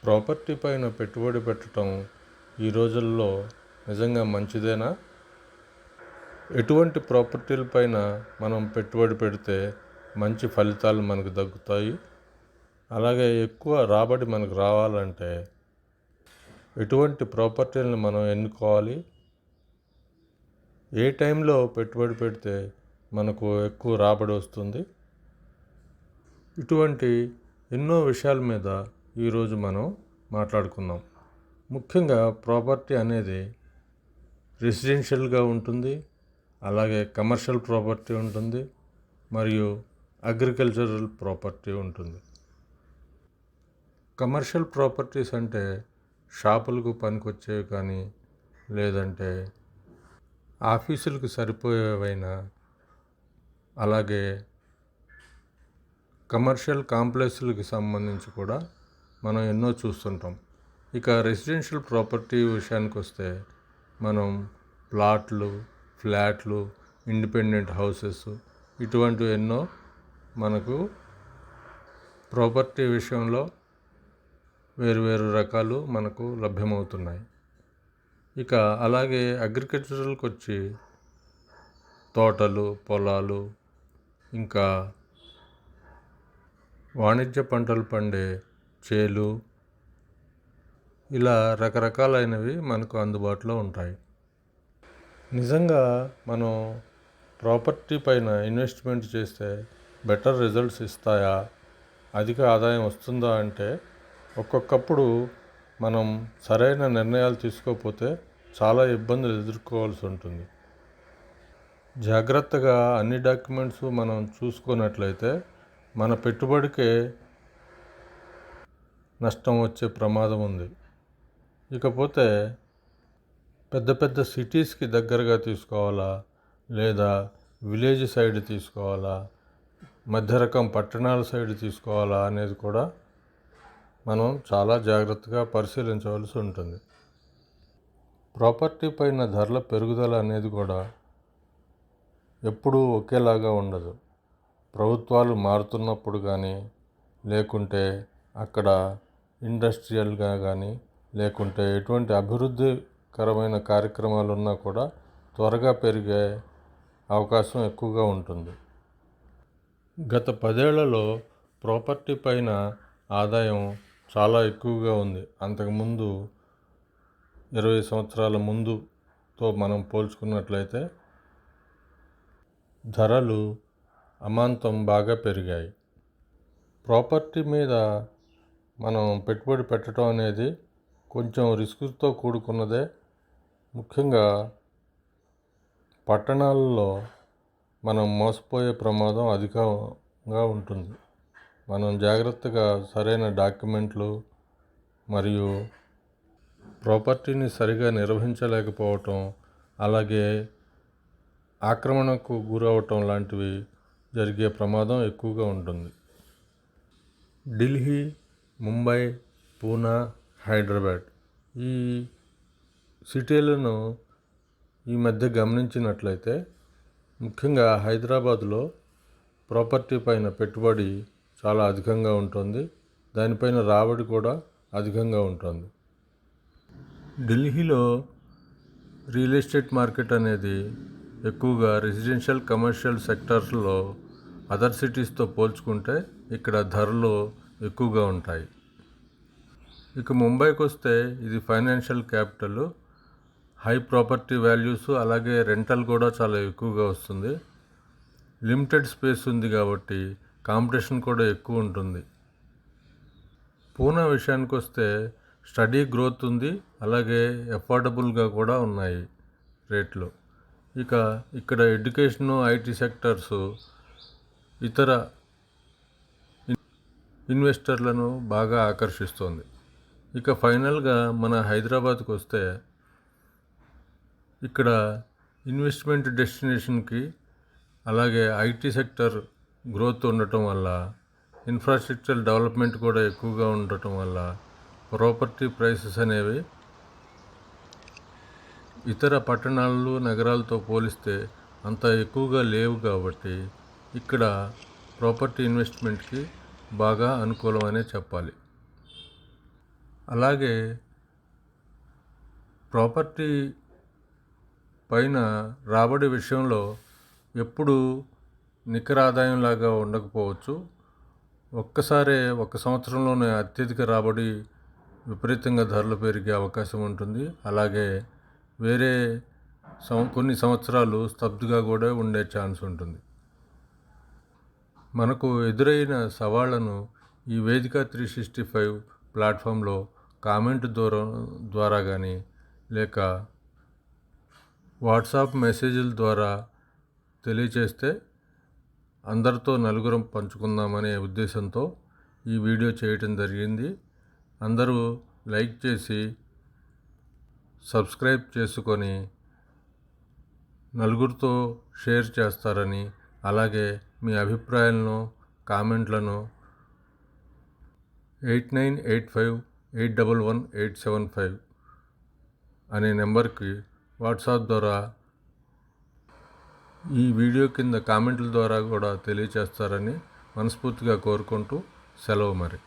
Property పైన పెట్టుబడి పెట్టడం ఈ రోజుల్లో నిజంగా మంచిదేనా? ఎటువంటి ప్రాపర్టీల పైన మనం పెట్టుబడి పెడితే మంచి ఫలితాలు మనకు దక్కుతాయి? అలాగే ఎక్కువ రాబడి మనకు రావాలంటే ఎటువంటి ప్రాపర్టీలను మనం ఎన్నుకోవాలి? ఏ టైంలో పెట్టుబడి పెడితే మనకు ఎక్కువ రాబడి వస్తుంది? ఇటువంటి ఎన్నో విషయాల మీద ఈరోజు మనం మాట్లాడుకుందాం. ముఖ్యంగా ప్రాపర్టీ అనేది రెసిడెన్షియల్గా ఉంటుంది, అలాగే కమర్షియల్ ప్రాపర్టీ ఉంటుంది, మరియు అగ్రికల్చరల్ ప్రాపర్టీ ఉంటుంది. కమర్షియల్ ప్రాపర్టీస్ అంటే షాపులకు పనికొచ్చేవి కానీ, లేదంటే ఆఫీసులకు సరిపోయేవైనా, అలాగే కమర్షియల్ కాంప్లెక్స్లకు సంబంధించి కూడా మనం ఎన్నో చూస్తుంటాం. ఇక రెసిడెన్షియల్ ప్రాపర్టీ విషయానికి వస్తే మనం ప్లాట్లు, ఫ్లాట్లు, ఇండిపెండెంట్ హౌసెస్ ఇటువంటివి ఎన్నో మనకు ప్రాపర్టీ విషయంలో వేరు రకాలు మనకు లభ్యమవుతున్నాయి. ఇక అలాగే అగ్రికల్చరల్కి వచ్చి తోటలు, పొలాలు, ఇంకా వాణిజ్య పంటలు పండే చేలు, ఇలా రకరకాలైనవి మనకు అందుబాటులో ఉంటాయి. నిజంగా మనం ప్రాపర్టీ పైన ఇన్వెస్ట్మెంట్ చేస్తే బెటర్ రిజల్ట్స్ ఇస్తాయా, అధిక ఆదాయం వస్తుందా అంటే ఒక్కొక్కప్పుడు మనం సరైన నిర్ణయాలు తీసుకోకపోతే చాలా ఇబ్బందులు ఎదుర్కోవాల్సి ఉంటుంది. జాగ్రత్తగా అన్ని డాక్యుమెంట్స్ మనం చూసుకున్నట్లయితే మన పెట్టుబడికే నష్టం వచ్చే ప్రమాదం ఉంది. ఇకపోతే పెద్ద పెద్ద సిటీస్కి దగ్గరగా తీసుకోవాలా, లేదా విలేజ్ సైడ్ తీసుకోవాలా, మధ్య రకం పట్టణాల సైడ్ తీసుకోవాలా అనేది కూడా మనం చాలా జాగ్రత్తగా పరిశీలించవలసి ఉంటుంది. ప్రాపర్టీ పైన ధరల పెరుగుదల అనేది కూడా ఎప్పుడూ ఒకేలాగా ఉండదు. ప్రభుత్వాలు మారుతున్నప్పుడు కానీ, లేకుంటే అక్కడ ఇండస్ట్రియల్గా కానీ, లేకుంటే ఎటువంటి అభివృద్ధికరమైన కార్యక్రమాలు ఉన్నా కూడా త్వరగా పెరిగే అవకాశం ఎక్కువగా ఉంటుంది. గత 10 ఏళ్లలో ప్రాపర్టీ పైన ఆదాయం చాలా ఎక్కువగా ఉంది. అంతకుముందు 20 సంవత్సరాల ముందుతో మనం పోల్చుకున్నట్లయితే ధరలు అమాంతం బాగా పెరిగాయి. ప్రాపర్టీ మీద మనం పెట్టుబడి పెట్టడం అనేది కొంచెం రిస్క్తో కూడుకున్నదే. ముఖ్యంగా పట్టణాలలో మనం మోసపోయే ప్రమాదం అధికంగా ఉంటుంది. మనం జాగ్రత్తగా సరైన డాక్యుమెంట్లు మరియు ప్రాపర్టీని సరిగా నిర్వహించలేకపోవటం, అలాగే ఆక్రమణకు గురవటం లాంటివి జరిగే ప్రమాదం ఎక్కువగా ఉంటుంది. ఢిల్లీ, ముంబై, పూనా, హైదరాబాద్ ఈ సిటీలను ఈ మధ్య గమనించినట్లయితే ముఖ్యంగా హైదరాబాదులో ప్రాపర్టీ పైన పెట్టుబడి చాలా అధికంగా ఉంటుంది. దానిపైన రాబడి కూడా అధికంగా ఉంటుంది. ఢిల్లీలో రియల్ ఎస్టేట్ మార్కెట్ అనేది ఎక్కువగా రెసిడెన్షియల్, కమర్షియల్ సెక్టార్స్లో అదర్ సిటీస్తో పోల్చుకుంటే ఇక్కడ ధరలు ఎక్కువగా ఉంటాయి. ఇక ముంబైకి వస్తే ఇది financial capital, high property values, అలాగే రెంటల్ కూడా చాలా ఎక్కువగా వస్తుంది. లిమిటెడ్ స్పేస్ ఉంది కాబట్టి కాంపిటీషన్ కూడా ఎక్కువ ఉంటుంది. పూనా విషయానికి వస్తే స్టడీ గ్రోత్ ఉంది, అలాగే అఫోర్డబుల్గా కూడా ఉన్నాయి రేట్లు. ఇక ఇక్కడ ఎడ్యుకేషను, ఐటీ సెక్టర్స్ ఇతర ఇన్వెస్టర్లను బాగా ఆకర్షిస్తుంది. ఇక ఫైనల్గా మన హైదరాబాద్కి వస్తే ఇక్కడ ఇన్వెస్ట్మెంట్ డెస్టినేషన్కి, అలాగే ఐటీ సెక్టర్ గ్రోత్ ఉండటం వల్ల, ఇన్ఫ్రాస్ట్రక్చర్ డెవలప్మెంట్ కూడా ఎక్కువగా ఉండటం వల్ల ప్రాపర్టీ ప్రైసెస్ అనేవి ఇతర పట్టణాలు, నగరాలతో పోలిస్తే అంత ఎక్కువగా లేవు కాబట్టి ఇక్కడ ప్రాపర్టీ ఇన్వెస్ట్మెంట్కి బాగా అనుకూలమనే చెప్పాలి. అలాగే ప్రాపర్టీ పైన రాబడి విషయంలో ఎప్పుడు నికర ఆదాయంలాగా ఉండకపోవచ్చు. ఒక్కసారే ఒక సంవత్సరంలోనే అత్యధిక రాబడి విపరీతంగా ధరలు పెరిగే అవకాశం ఉంటుంది. అలాగే వేరే కొన్ని సంవత్సరాలు స్తబ్దుగా కూడా ఉండే ఛాన్స్ ఉంటుంది. మనకు ఎదురైన సవాళ్లను ఈ వేదిక 365 ప్లాట్ఫామ్లో కామెంట్ ద్వారా కానీ లేక వాట్సాప్ మెసేజ్ల ద్వారా తెలియచేస్తే అందరితో నలుగురం పంచుకుందామనే ఉద్దేశంతో ఈ వీడియో చేయటం జరిగింది. అందరూ లైక్ చేసి సబ్స్క్రైబ్ చేసుకొని నలుగురితో షేర్ చేస్తారని, అలాగే మీ అభిప్రాయాలను కామెంట్లను 8985811875 అనే నెంబర్కి వాట్సాప్ ద్వారా ఈ వీడియో కింద కామెంట్ల ద్వారా కూడా తెలియచేస్తారని మనస్ఫూర్తిగా కోరుకుంటూ సెలవు మరి.